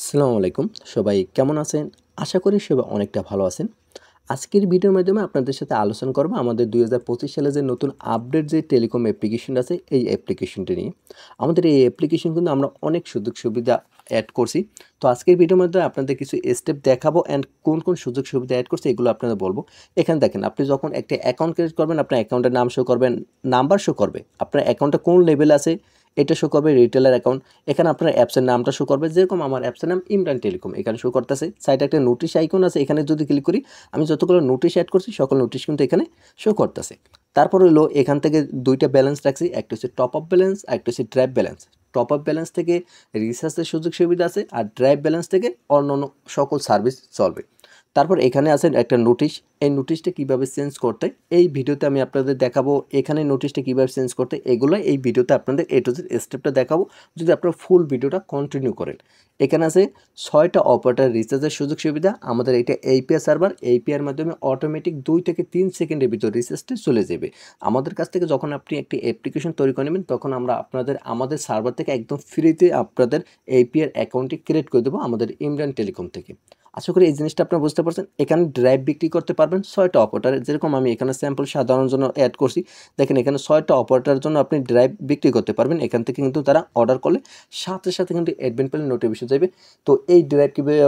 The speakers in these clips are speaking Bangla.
আসসালামু আলাইকুম। সবাই কেমন আছেন? আশা করি সবাই অনেকটা ভালো আছেন। আজকের ভিডিওর মাধ্যমে আপনাদের সাথে আলোচনা করব আমাদের ২০২৫ সালে যে নতুন আপডেট যে টেলিকম অ্যাপ্লিকেশন আছে এই অ্যাপ্লিকেশনটি নিয়ে। আমাদের এই অ্যাপ্লিকেশন কিন্তু আমরা অনেক সুযোগ সুবিধা অ্যাড করছি। তো আজকের ভিডিওর মাধ্যমে আপনাদের কিছু স্টেপ দেখাবো অ্যান্ড কোন সুযোগ সুবিধা অ্যাড করছি এগুলো আপনাদের বলবো। এখানে দেখেন আপনি যখন একটা অ্যাকাউন্ট ক্রিয়েট করবেন আপনার অ্যাকাউন্টের নাম শো করবেন, নাম্বার শো করবে। আপনার অ্যাকাউন্টটা কোন লেভেলে আছে এটা শো করবে, রিটেলার অ্যাকাউন্ট। এখানে আপনার অ্যাপসের নামটা শো করবে, যেরকম আমার অ্যাপসের নাম ইমরান টেলিকম এখানে শো করতেছে। সাইডে একটা নোটিশ আইকন আছে, এখানে যদি ক্লিক করি আমি যতগুলো নোটিশ অ্যাড করছি সকল নোটিশ কিন্তু এখানে শো করতেছে। তারপর হলো এখান থেকে দুইটা ব্যালেন্স রাখছি, একটা হচ্ছে টপ আপ ব্যালেন্স আর একটা হচ্ছে drive balance. Top up balance থেকে রিচার্জের সুযোগ সুবিধা আছে আর ড্রাইভ ব্যালেন্স থেকে অন্যান্য সকল সার্ভিস চলবে। তারপর এখানে আছে একটা নোটিশ, এই নোটিশটা কীভাবে চেঞ্জ করতে এই ভিডিওতে আমি আপনাদের দেখাবো। এখানে নোটিশটা কীভাবে চেঞ্জ করতে এগুলো এই ভিডিওতে আপনাদের এ টু জেড স্টেপটা দেখাবো, যদি আপনারা ফুল ভিডিওটা কন্টিনিউ করেন। এখানে আছে 6টা অপারেটর রিচার্জের সুযোগ সুবিধা। আমাদের এটা এপিআই সার্ভার, এপিআইয়ের মাধ্যমে অটোমেটিক 2 থেকে 3 সেকেন্ডের ভিতর রিচার্জটা চলে যাবে। আমাদের কাছ থেকে যখন আপনি একটি অ্যাপ্লিকেশন তৈরি করে নেবেন তখন আমরা আমাদের সার্ভার থেকে একদম ফ্রিতে আপনাদের এপিআই অ্যাকাউন্টটি ক্রিয়েট করে দেবো আমাদের ইমরান টেলিকম থেকে। আশা করি এই জিনিসটা আপনারা বুঝতে পারছেন। এখানে ড্রাইভ বিক্রি করতে পারবেন 6টা অপারেটর, যেরকম আমি এখানে স্যাম্পল সাধারণ জন্য অ্যাড করছি। দেখেন এখানে 6টা অপারেটরের জন্য আপনি ড্রাইভ বিক্রি করতে পারবেন। এখান থেকে কিন্তু তারা অর্ডার করলে সাথে সাথে কিন্তু অ্যাডমিন প্যানেলে নোটিফিকেশন যাবে। তো এই ড্রাইভ কীভাবে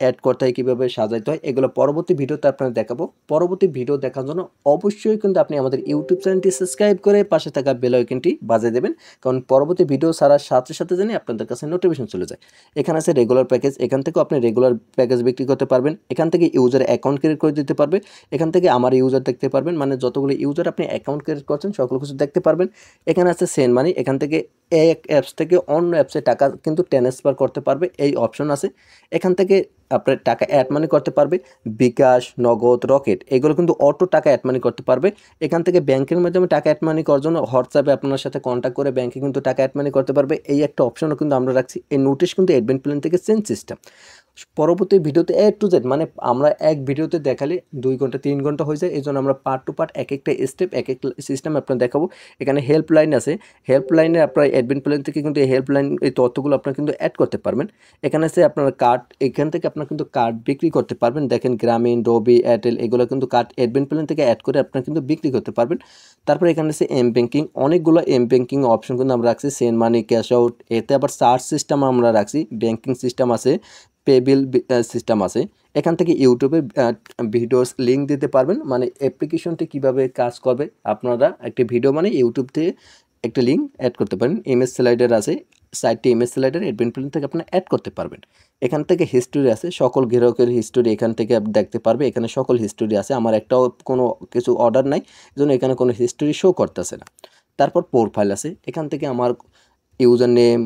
অ্যাড করতে হয়, কীভাবে সাজাইতে হয় এগুলো পরবর্তী ভিডিওতে আপনাদের দেখাবো। পরবর্তী ভিডিও দেখার জন্য অবশ্যই কিন্তু আপনি আমাদের ইউটিউব চ্যানেলটি সাবস্ক্রাইব করে পাশে থাকা বেল আইকনটি বাজিয়ে দেবেন, কারণ পরবর্তী ভিডিও ছাড়ার সাথে সাথে জানি আপনাদের কাছে নোটিফিকেশন চলে যায়। এখানে আছে রেগুলার প্যাকেজ, এখান থেকেও আপনি রেগুলার প্যাকেজ বিক্রি করতে পারবেন। এখান থেকে ইউজার অ্যাকাউন্ট ক্রিয়েট করে দিতে পারবে। এখান থেকে আমার ইউজার দেখতে পারবেন, মানে যতগুলো ইউজার আপনি অ্যাকাউন্ট ক্রিয়েট করছেন সকল কিছু দেখতে পারবেন। এখানে আছে সেন্ড মানি, এখান থেকে এক অ্যাপস থেকে অন্য অ্যাপসে টাকা কিন্তু ট্রান্সফার করতে পারবে, এই অপশন আছে। এখান থেকে আপনার টাকা অ্যাড মানি করতে পারবে, বিকাশ, নগদ, রকেট এগুলো কিন্তু অটো টাকা অ্যাড মানি করতে পারবে। এখান থেকে ব্যাংকের মাধ্যমে টাকা অ্যাড মানি করার জন্য হোয়াটসঅ্যাপে আপনার সাথে কন্ট্যাক্ট করে ব্যাংকে কিন্তু টাকা অ্যাড মানি করতে পারবে, এই একটা অপশনও কিন্তু আমরা রাখছি। এই নোটিশ কিন্তু অ্যাডমিন প্ল্যান থেকে চেঞ্জ সিস্টেম। পরবর্তী ভিডিওতে এ টু জেড, মানে আমরা এক ভিডিওতে দেখালে 2 ঘন্টা 3 ঘন্টা হয়ে যায়, এই জন্য আমরা পার্ট টু পার্ট এক একটা স্টেপ এক এক সিস্টেম আপনার দেখাবো। এখানে হেল্পলাইন আছে, হেল্পলাইনে আপনার অ্যাডমিন প্ল্যান থেকে কিন্তু এই হেল্পলাইন এই তথ্যগুলো আপনার কিন্তু অ্যাড করতে পারবেন। এখানে আছে আপনার কার্ড, এখান থেকে আপনার কিন্তু কার্ড বিক্রি করতে পারবেন। দেখেন গ্রামীণ, রবি, এয়ারটেল এগুলো কিন্তু কার্ড অ্যাডমিন প্ল্যান থেকে অ্যাড করে আপনার কিন্তু বিক্রি করতে পারবেন। তারপর এখানে আছে এম ব্যাঙ্কিং, অনেকগুলো এম ব্যাঙ্কিং অপশন কিন্তু আমরা রাখছি, সেন্ড মানি, ক্যাশ আউট, এতে আবার সার্চ সিস্টেম আমরা রাখছি, ব্যাঙ্কিং সিস্টেম আছে, পেবিল সিস্টেম আছে। এখান থেকে ইউটিউবে ভিডিওস লিঙ্ক দিতে পারবেন, মানে অ্যাপ্লিকেশনটি কীভাবে কাজ করবে আপনারা একটি ভিডিও মানে ইউটিউব থেকে একটা লিঙ্ক অ্যাড করতে পারেন। ইমেজ স্লাইডার আছে, সাইটটি ইমেজ স্লাইডার অ্যাডমিন প্ল্যান থেকে আপনারা অ্যাড করতে পারবেন। এখান থেকে হিস্টোরি আছে, সকল গ্রাহকের হিস্টোরি এখান থেকে দেখতে পারবে। এখানে সকল হিস্টোরি আছে, আমার একটাও কোনো কিছু অর্ডার নাই, এজন্য এখানে কোনো হিস্টোরি শো করতেছে না। তারপর প্রোফাইল আছে, এখান থেকে আমার user name,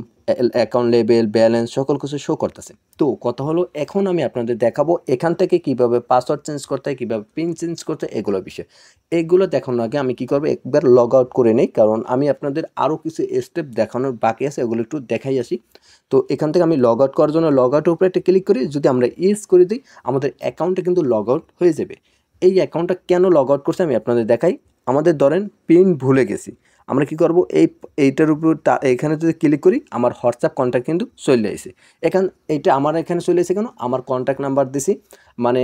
account level, balance সকল কিছু শো করতেছে। তো কথা হলো এখন আমি আপনাদের দেখাবো এখান থেকে কিভাবে পাসওয়ার্ড চেঞ্জ করতে হয়, কীভাবে পিন চেঞ্জ করতে হয় এগুলো বিষয়। এগুলো দেখানোর আগে আমি কি করব, একবার লগ আউট করে নেই, কারণ আমি আপনাদের আরও কিছু স্টেপ দেখানোর বাকি আছে, ওগুলো একটু দেখাই আসি। তো এখান থেকে আমি লগ আউট করার জন্য লগ আউটের উপরে একটা ক্লিক করি, যদি আমরা ইউজ করে দিই আমাদের অ্যাকাউন্টে কিন্তু লগ আউট হয়ে যাবে। এই অ্যাকাউন্টটা কেন লগ আউট করছে আমি আপনাদের দেখাই। আমাদের ধরেন পিন ভুলে গেছি, আমরা কি করব, এইটার উপর এখানে যদি ক্লিক করি আমার হোয়াটসঅ্যাপ কন্ট্যাক্ট কিন্তু চলে আসে। এইটা আমার এখানে চলে এসে কেন, আমার কন্ট্যাক্ট নাম্বার দিছি, মানে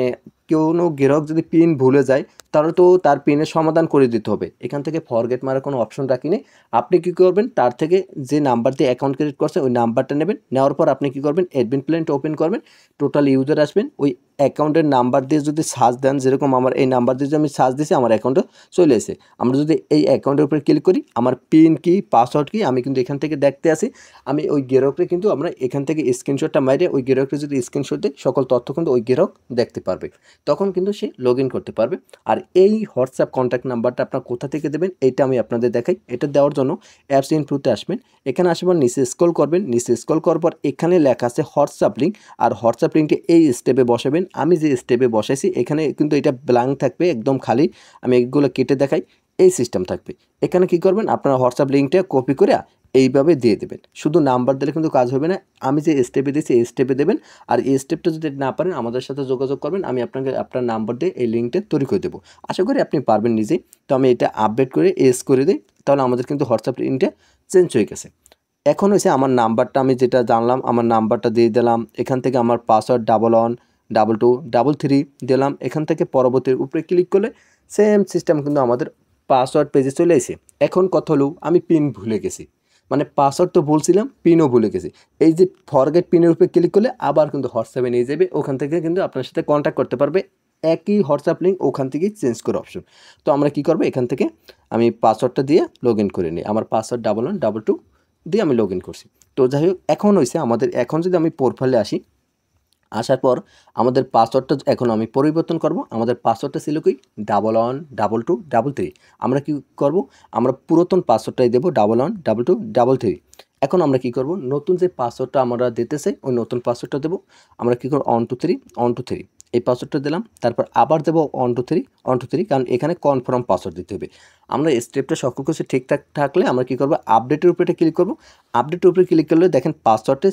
কোনো গ্রাহক যদি পিন ভুলে যায় তাহলে তো তার পিনের সমাধান করে দিতে হবে। এখান থেকে ফরগেট মারার কোনো অপশন রাখিনি। আপনি কী করবেন, তার থেকে যে নাম্বার দিয়ে অ্যাকাউন্ট ক্রিয়েট করছে ওই নাম্বারটা নেবেন, নেওয়ার পর আপনি কী করবেন, অ্যাডমিন প্ল্যানটা ওপেন করবেন, টোটাল ইউজার আসবেন, ওই অ্যাকাউন্টের নাম্বার দিয়ে যদি সার্চ দেন, যেরকম আমার এই নাম্বার দিয়ে যদি আমি সার্চ দিয়েছি আমার অ্যাকাউন্টে চলে এসে, আমরা যদি এই অ্যাকাউন্টের উপরে ক্লিক করি আমার পিন কি পাসওয়ার্ড কি আমি কিন্তু এখান থেকে দেখতে আসি। আমি ওই গ্রাহককে কিন্তু আমরা এখান থেকে স্ক্রিনশটটা মারিয়ে ওই গ্রাহককে যদি স্ক্রিনশট দিই সকল তথ্য কিন্তু ওই গ্রাহক দেখতে পারবে, তখন কিন্তু সে লগ ইন করতে পারবে। আর এই হোয়াটসঅ্যাপ কন্ট্যাক্ট নাম্বারটা আপনার কোথা থেকে দেবেন এইটা আমি আপনাদের দেখাই। এটা দেওয়ার জন্য অ্যাপস ইনফোতে আসবেন, এখানে আসবার নিচে স্ক্রল করবেন, নিচে স্ক্রল করার পর এখানে লেখা আছে হোয়াটসঅ্যাপ লিঙ্ক, আর হোয়াটসঅ্যাপ লিঙ্কটি এই স্টেপে বসাবেন। আমি যে স্টেপে বসাইছি এখানে কিন্তু এটা ব্ল্যাঙ্ক থাকবে, একদম খালি, আমি এগুলো কেটে দেখাই, এই সিস্টেম থাকবে। এখানে কি করবেন, আপনার হোয়াটসঅ্যাপ লিঙ্কটা কপি করে এইভাবে দিয়ে দেবেন, শুধু নাম্বার দিলে কিন্তু কাজ হবে না, আমি যে স্টেপে দিয়েছি এই স্টেপে দেবেন। আর এই স্টেপটা যদি না পারেন আমাদের সাথে যোগাযোগ করবেন, আমি আপনাকে আপনার নাম্বার দিয়ে এই লিঙ্কটা তৈরি করে দেবো, আশা করি আপনি পারবেন নিজেই। তো আমি এটা আপডেট করে এস করে দিই, তাহলে আমাদের কিন্তু হোয়াটসঅ্যাপ লিঙ্কটা চেঞ্জ হয়ে গেছে। এখন হয়েছে আমার নাম্বারটা আমি যেটা জানলাম আমার নাম্বারটা দিয়ে দিলাম, এখান থেকে আমার পাসওয়ার্ড 111223 দিলাম, এখান থেকে পরবর্তীর উপরে ক্লিক করলে সেম সিস্টেম কিন্তু আমাদের পাসওয়ার্ড পেজে চলে এসে। এখন কথা হলো আমি পিন ভুলে গেছি, মানে পাসওয়ার্ড তো বলছিলাম পিনও ভুলে গেছি। এই যে ফরগেট পিনের উপরে ক্লিক করলে আবার কিন্তু হোয়াটসঅ্যাপে নিয়ে যাবে, ওখান থেকে কিন্তু আপনার সাথে কন্ট্যাক্ট করতে পারবে, একই হোয়াটসঅ্যাপ লিঙ্ক ওখান থেকেই চেঞ্জ করে অপশন। তো আমরা কি করবো, এখান থেকে আমি পাসওয়ার্ডটা দিয়ে লগ ইন করে নিই, আমার পাসওয়ার্ড 1112 দিয়ে আমি লগ ইন করছি। তো যাই হোক এখন হয়েছে আমাদের, এখন যদি আমি প্রোফাইলে আসি, আসার পর আমাদের পাসওয়ার্ডটা এখন আমি পরিবর্তন করব। আমাদের পাসওয়ার্ডটা ছিল কি 111223। আমরা কি করব, আমরা পুরাতন পাসওয়ার্ডটাই দেবো 111223। এখন আমরা কি করব, নতুন যে পাসওয়ার্ডটা আমরা দিতে চাই ওই নতুন পাসওয়ার্ডটা দেবো। আমরা কি করব 123 এই পাসওয়ার্ডটা দিলাম, তারপর আবার দেবো 123 কারণ এখানে কনফার্ম পাসওয়ার্ড দিতে হবে। আমরা স্টেপটা সকল কিছু ঠিকঠাক থাকলে আমরা কি করব, আপডেটের উপরে ক্লিক করব। আপডেটের উপরে ক্লিক করলে দেখেন পাসওয়ার্ডটা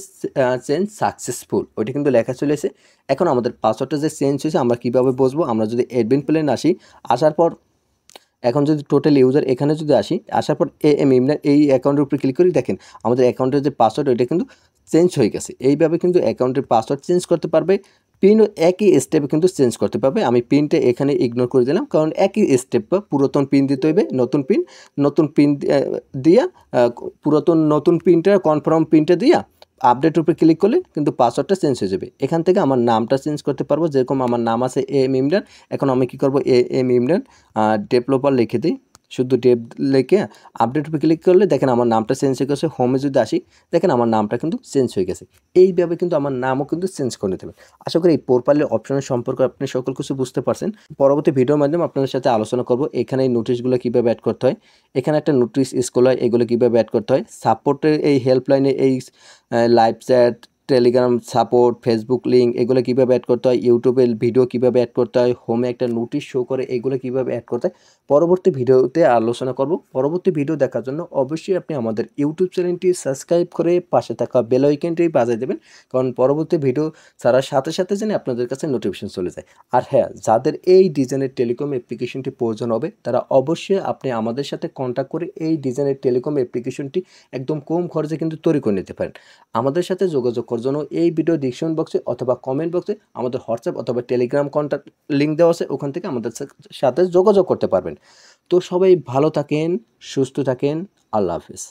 চেঞ্জ সাকসেসফুল ওইটা কিন্তু লেখা চলে এসে। এখন আমাদের পাসওয়ার্ডটা যে চেঞ্জ হয়েছে আমরা কীভাবে বুঝবো, আমরা যদি অ্যাডমিন প্লেন আসি, আসার পর এখন যদি টোটাল ইউজার এখানে যদি আসি, আসার পর ইমরান এই অ্যাকাউন্টের উপরে ক্লিক করি, দেখেন আমাদের অ্যাকাউন্টের যে পাসওয়ার্ড ওইটা কিন্তু চেঞ্জ হয়ে গেছে। এইভাবে কিন্তু অ্যাকাউন্টের পাসওয়ার্ড চেঞ্জ করতে পারবে, পিনও একই স্টেপে কিন্তু চেঞ্জ করতে পারবে। আমি পিনটা এখানে ইগনোর করে দিলাম কারণ একই স্টেপ, পুরাতন পিন দিতে হইবে, নতুন পিন দিয়া পুরাতন নতুন পিনটা কনফার্ম পিনটা দিয়া আপডেটের উপরে ক্লিক করলে কিন্তু পাসওয়ার্ডটা চেঞ্জ হয়ে যাবে। এখান থেকে আমার নামটা চেঞ্জ করতে পারবো, যেরকম আমার নাম আছে এম ইমরান, এখন আমি কি করব এম ইমরান ডেভেলপার লিখে দিই, শুধু ডেভ লিখে আপডেট উপরে ক্লিক করলে দেখেন আমার নামটা চেঞ্জ হয়ে গেছে। হোমে যদি আসি দেখেন আমার নামটা কিন্তু চেঞ্জ হয়ে গেছে। এইভাবে কিন্তু আমার নামও কিন্তু চেঞ্জ করে নিতে হবে। আশা করি এই প্রোফাইলের অপশনের সম্পর্কে আপনি সকল কিছু বুঝতে পারছেন। পরবর্তী ভিডিওর মাধ্যমে আপনাদের সাথে আলোচনা করব এখানে এই নোটিশগুলো কীভাবে অ্যাড করতে হয়, এখানে একটা নোটিশ স্কুল হয় এগুলো কীভাবে অ্যাড করতে হয়, সাপোর্টের এই হেল্পলাইনে এই live chat, Telegram support, Facebook link এগুলো কীভাবে অ্যাড করতে হয়, ইউটিউবে ভিডিও কীভাবে অ্যাড করতে হয়, হোমে একটা নোটিশ শো করে এগুলো কীভাবে অ্যাড করতে হয় পরবর্তী ভিডিওতে আলোচনা করব। পরবর্তী ভিডিও দেখার জন্য অবশ্যই আপনি আমাদের ইউটিউব চ্যানেলটি সাবস্ক্রাইব করে পাশে থাকা বেল আইকনটি বাজিয়ে দেবেন, কারণ পরবর্তী ভিডিও ছাড়ার সাথে সাথে যেন আপনাদের কাছে নোটিফিকেশন চলে যায়। আর হ্যাঁ, যাদের এই ডিজাইনের টেলিকম অ্যাপ্লিকেশনটি প্রয়োজন হবে তারা অবশ্যই আপনি আমাদের সাথে কন্ট্যাক্ট করে এই ডিজাইনের টেলিকম অ্যাপ্লিকেশনটি একদম কম খরচে কিন্তু তৈরি করে নিতে পারেন। আমাদের সাথে যোগাযোগ করার জন্য এই ভিডিও ডিসক্রিপশন বক্সে অথবা কমেন্ট বক্সে আমাদের হোয়াটসঅ্যাপ অথবা টেলিগ্রাম কন্ট্যাক্ট লিঙ্ক দেওয়া আছে, ওখান থেকে আমাদের সাথে যোগাযোগ করতে পারবেন। তো সবাই ভালো থাকেন, সুস্থ থাকেন, আল্লাহ হাফেজ।